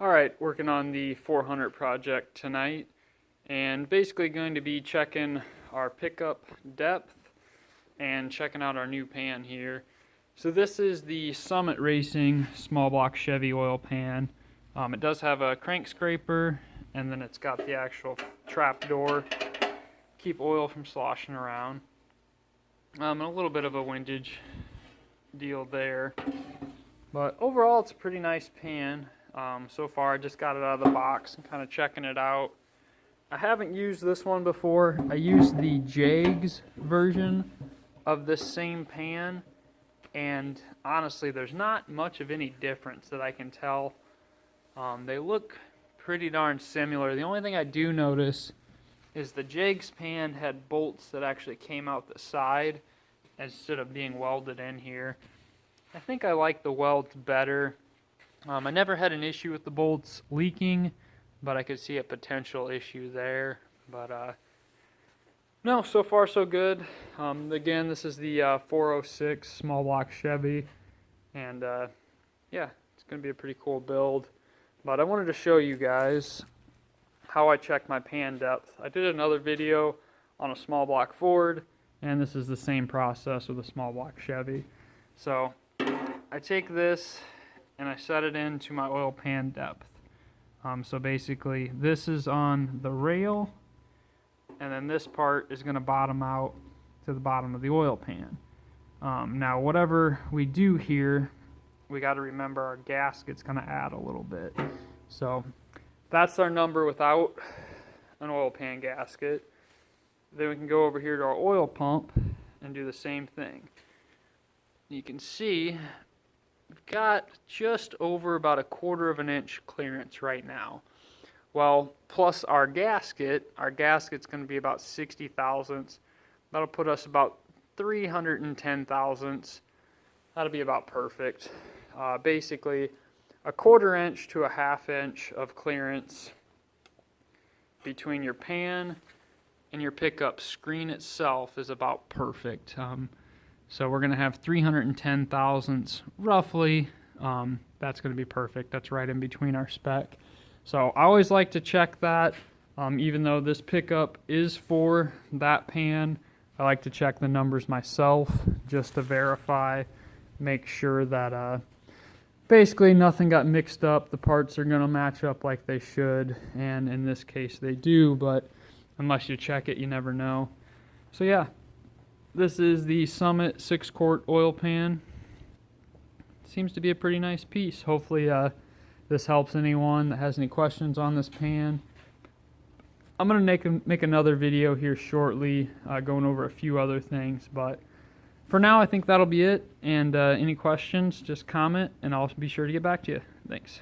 Alright, working on the 400 project tonight, and basically going to be checking our pickup depth and checking out our new pan here. So this is the Summit Racing small block Chevy oil pan. It does have a crank scraper, and then it's got the actual trap door, keep oil from sloshing around. And a little bit of a windage deal there, but overall it's a pretty nice pan. So far I just got it out of the box and kind of checking it out. I haven't used this one before. I used the Jags version of this same pan, and honestly there's not much of any difference that I can tell. They look pretty darn similar. The only thing I do notice is the Jags pan had bolts that actually came out the side instead of being welded in here. I think I like the welds better. I never had an issue with the bolts leaking, but I could see a potential issue there. But no, so far so good. Again, this is the 406 small block Chevy, and yeah, it's going to be a pretty cool build. But I wanted to show you guys how I check my pan depth. I did another video on a small block Ford, and this is the same process with a small block Chevy. So I take this and I set it into my oil pan depth. So basically this is on the rail, and then this part is going to bottom out to the bottom of the oil pan. Now whatever we do here, we got to remember our gasket's going to add a little bit. So that's our number without an oil pan gasket. Then we can go over here to our oil pump and do the same thing. You can see we've got just over about 1/4 of an inch clearance right now. Well, plus our gasket's going to be about 60 thousandths. That'll put us about 310 thousandths. That'll be about perfect. Basically, 1/4 inch to 1/2 inch of clearance between your pan and your pickup screen itself is about perfect. So we're going to have 310 thousandths roughly. That's going to be perfect. That's right in between our spec. So I always like to check that. Even though this pickup is for that pan, I like to check the numbers myself just to verify, make sure that basically nothing got mixed up. The parts are going to match up like they should, and in this case they do, but unless you check it, you never know. So yeah, this is the Summit 6-quart oil pan. Seems to be a pretty nice piece. Hopefully this helps anyone that has any questions on this pan. I'm going to make another video here shortly going over a few other things, but for now I think that'll be it. And any questions, just comment and I'll be sure to get back to you. Thanks.